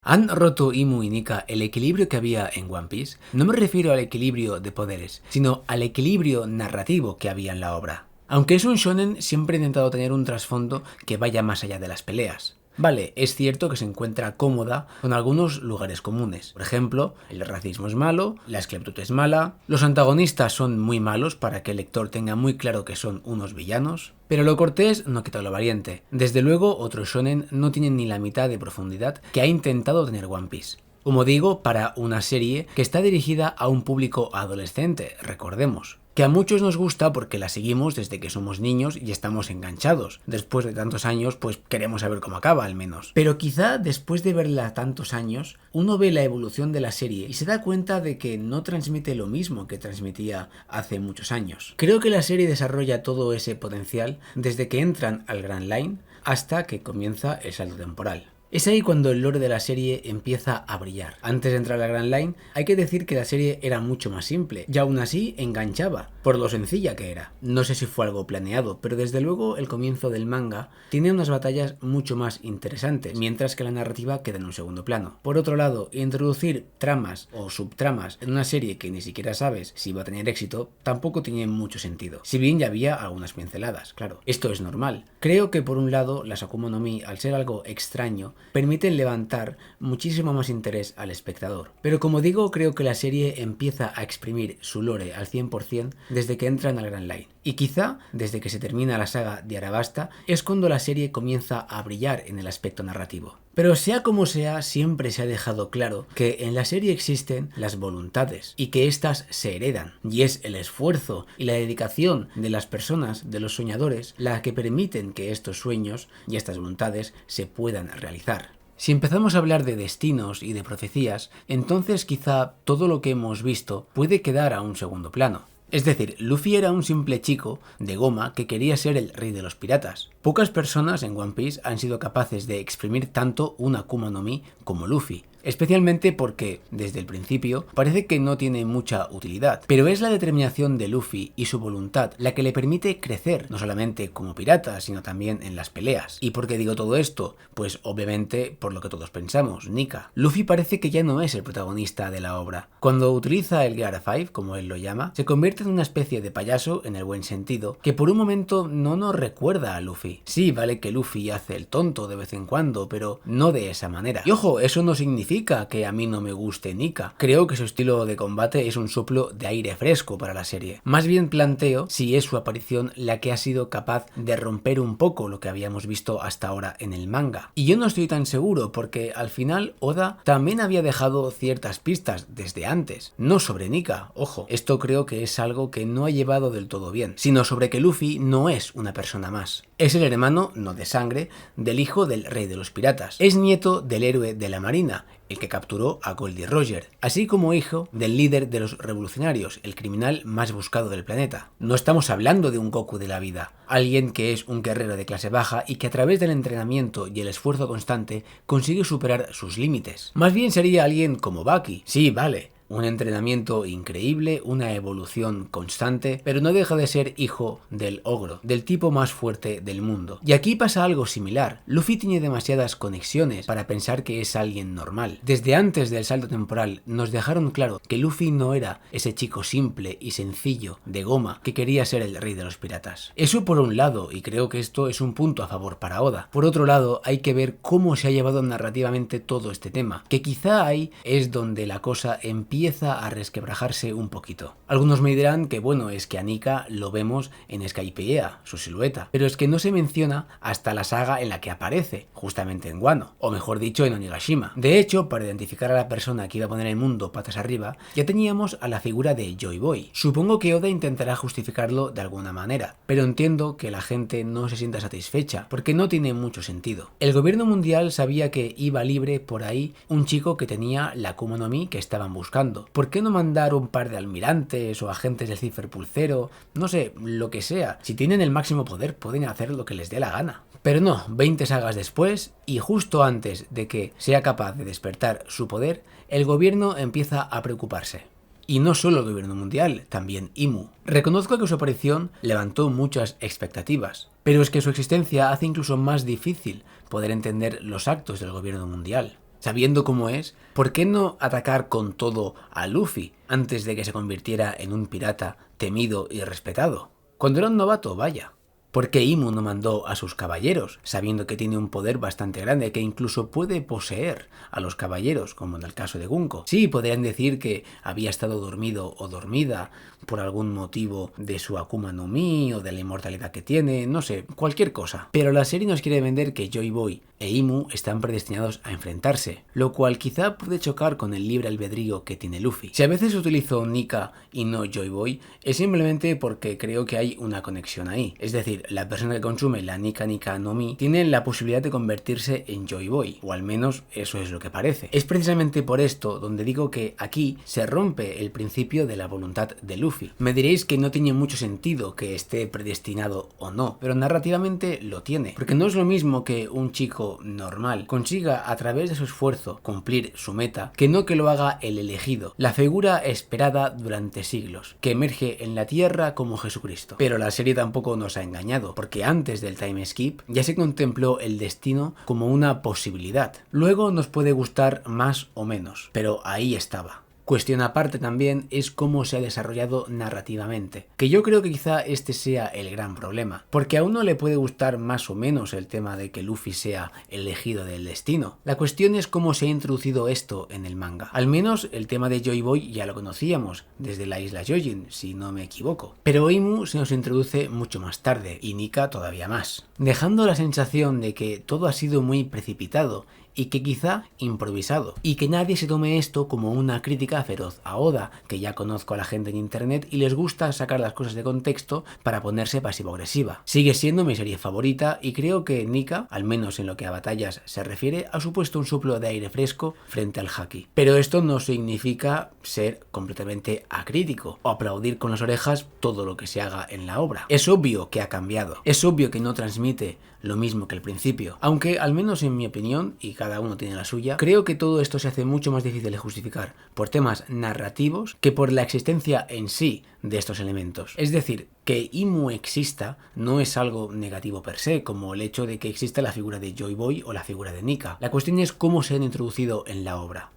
¿Han roto Imu y Nika el equilibrio que había en One Piece? No me refiero al equilibrio de poderes, sino al equilibrio narrativo que había en la obra. Aunque es un shonen, siempre he intentado tener un trasfondo que vaya más allá de las peleas. Vale, es cierto que se encuentra cómoda con algunos lugares comunes. Por ejemplo, el racismo es malo, la esclavitud es mala, los antagonistas son muy malos para que el lector tenga muy claro que son unos villanos. Pero lo cortés no quita lo valiente. Desde luego, otros shonen no tienen ni la mitad de profundidad que ha intentado tener One Piece. Como digo, para una serie que está dirigida a un público adolescente, recordemos. Que a muchos nos gusta porque la seguimos desde que somos niños y estamos enganchados. Después de tantos años, pues queremos saber cómo acaba al menos. Pero quizá después de verla tantos años, uno ve la evolución de la serie y se da cuenta de que no transmite lo mismo que transmitía hace muchos años. Creo que la serie desarrolla todo ese potencial desde que entran al Grand Line hasta que comienza el salto temporal. Es ahí cuando el lore de la serie empieza a brillar. Antes de entrar a la Grand Line, hay que decir que la serie era mucho más simple, y aún así enganchaba, por lo sencilla que era. No sé si fue algo planeado, pero desde luego el comienzo del manga tiene unas batallas mucho más interesantes, mientras que la narrativa queda en un segundo plano. Por otro lado, introducir tramas o subtramas en una serie que ni siquiera sabes si va a tener éxito, tampoco tiene mucho sentido. Si bien ya había algunas pinceladas, claro. Esto es normal. Creo que por un lado, las Akuma no Mi, al ser algo extraño, permiten levantar muchísimo más interés al espectador. Pero como digo, creo que la serie empieza a exprimir su lore al 100% desde que entran al Grand Line. Y quizá, desde que se termina la saga de Arabasta, es cuando la serie comienza a brillar en el aspecto narrativo. Pero sea como sea, siempre se ha dejado claro que en la serie existen las voluntades y que éstas se heredan. Y es el esfuerzo y la dedicación de las personas, de los soñadores, la que permiten que estos sueños y estas voluntades se puedan realizar. Si empezamos a hablar de destinos y de profecías, entonces quizá todo lo que hemos visto puede quedar a un segundo plano. Es decir, Luffy era un simple chico de goma que quería ser el rey de los piratas. Pocas personas en One Piece han sido capaces de exprimir tanto una Akuma no Mi como Luffy. Especialmente porque, desde el principio, parece que no tiene mucha utilidad. Pero es la determinación de Luffy y su voluntad la que le permite crecer, no solamente como pirata, sino también en las peleas. ¿Y por qué digo todo esto? Pues obviamente por lo que todos pensamos, Nika. Luffy parece que ya no es el protagonista de la obra. Cuando utiliza el Gear 5, como él lo llama, se convierte en una especie de payaso, en el buen sentido, que por un momento no nos recuerda a Luffy. Sí, vale que Luffy hace el tonto de vez en cuando, pero no de esa manera. Y ojo, eso no significa que a mí no me guste Nika. Creo que su estilo de combate es un soplo de aire fresco para la serie. Más bien planteo si es su aparición la que ha sido capaz de romper un poco lo que habíamos visto hasta ahora en el manga. Y yo no estoy tan seguro porque al final Oda también había dejado ciertas pistas desde antes. No sobre Nika, ojo. Esto creo que es algo que no ha llevado del todo bien, sino sobre que Luffy no es una persona más. Es el hermano, no de sangre, del hijo del rey de los piratas. Es nieto del héroe de la marina, el que capturó a Goldie Roger, así como hijo del líder de los revolucionarios, el criminal más buscado del planeta. No estamos hablando de un Goku de la vida, alguien que es un guerrero de clase baja y que a través del entrenamiento y el esfuerzo constante consigue superar sus límites. Más bien sería alguien como Baki. Sí, vale. Un entrenamiento increíble, una evolución constante, pero no deja de ser hijo del ogro, del tipo más fuerte del mundo. Y aquí pasa algo similar. Luffy tiene demasiadas conexiones para pensar que es alguien normal. Desde antes del salto temporal nos dejaron claro que Luffy no era ese chico simple y sencillo de goma que quería ser el rey de los piratas. Eso por un lado, y creo que esto es un punto a favor para Oda. Por otro lado, hay que ver cómo se ha llevado narrativamente todo este tema, que quizá ahí es donde la cosa empieza a resquebrajarse un poquito. Algunos me dirán que bueno, es que a Nika lo vemos en Skypiea, su silueta, pero es que no se menciona hasta la saga en la que aparece, justamente en Wano, o mejor dicho en Onigashima. De hecho, para identificar a la persona que iba a poner el mundo patas arriba, ya teníamos a la figura de Joy Boy. Supongo que Oda intentará justificarlo de alguna manera, pero entiendo que la gente no se sienta satisfecha, porque no tiene mucho sentido. El gobierno mundial sabía que iba libre por ahí un chico que tenía la Akuma no Mi que estaban buscando. ¿Por qué no mandar un par de almirantes o agentes del Ciferpool Zero? No sé, lo que sea. Si tienen el máximo poder, pueden hacer lo que les dé la gana. Pero no, 20 sagas después, y justo antes de que sea capaz de despertar su poder, el gobierno empieza a preocuparse. Y no solo el gobierno mundial, también Imu. Reconozco que su aparición levantó muchas expectativas, pero es que su existencia hace incluso más difícil poder entender los actos del gobierno mundial. Sabiendo cómo es, ¿por qué no atacar con todo a Luffy antes de que se convirtiera en un pirata temido y respetado? Cuando era un novato, vaya. ¿Por qué Imu no mandó a sus caballeros, sabiendo que tiene un poder bastante grande que incluso puede poseer a los caballeros, como en el caso de Gunko? Sí, podrían decir que había estado dormido o dormida por algún motivo de su Akuma no Mi o de la inmortalidad que tiene, no sé, cualquier cosa. Pero la serie nos quiere vender que Joy Boy e Imu están predestinados a enfrentarse, lo cual quizá puede chocar con el libre albedrío que tiene Luffy. Si a veces utilizo Nika y no Joy Boy, es simplemente porque creo que hay una conexión ahí. Es decir, la persona que consume la Nika no Mi tiene la posibilidad de convertirse en Joy Boy, o al menos eso es lo que parece. Es precisamente por esto donde digo que aquí se rompe el principio de la voluntad de Luffy. Me diréis que no tiene mucho sentido que esté predestinado o no, pero narrativamente lo tiene, porque no es lo mismo que un chico normal consiga a través de su esfuerzo cumplir su meta que no que lo haga el elegido, la figura esperada durante siglos, que emerge en la Tierra como Jesucristo. Pero la serie tampoco nos ha engañado, porque antes del time skip ya se contempló el destino como una posibilidad. Luego nos puede gustar más o menos, pero ahí estaba. Cuestión aparte también es cómo se ha desarrollado narrativamente, que yo creo que quizá este sea el gran problema, porque a uno le puede gustar más o menos el tema de que Luffy sea elegido del destino. La cuestión es cómo se ha introducido esto en el manga. Al menos el tema de Joy Boy ya lo conocíamos desde la isla Gyojin, si no me equivoco, pero Imu se nos introduce mucho más tarde y Nika todavía más, dejando la sensación de que todo ha sido muy precipitado y que quizá improvisado, y que nadie se tome esto como una crítica feroz a Oda, que ya conozco a la gente en internet y les gusta sacar las cosas de contexto para ponerse pasivo-agresiva. Sigue siendo mi serie favorita y creo que Nika, al menos en lo que a batallas se refiere, ha supuesto un soplo de aire fresco frente al Haki. Pero esto no significa ser completamente acrítico o aplaudir con las orejas todo lo que se haga en la obra. Es obvio que ha cambiado, es obvio que no transmite lo mismo que al principio, aunque al menos en mi opinión, y cada uno tiene la suya, creo que todo esto se hace mucho más difícil de justificar por temas narrativos que por la existencia en sí de estos elementos. Es decir, que Imu exista no es algo negativo per se, como el hecho de que exista la figura de Joy Boy o la figura de Nika. La cuestión es cómo se han introducido en la obra.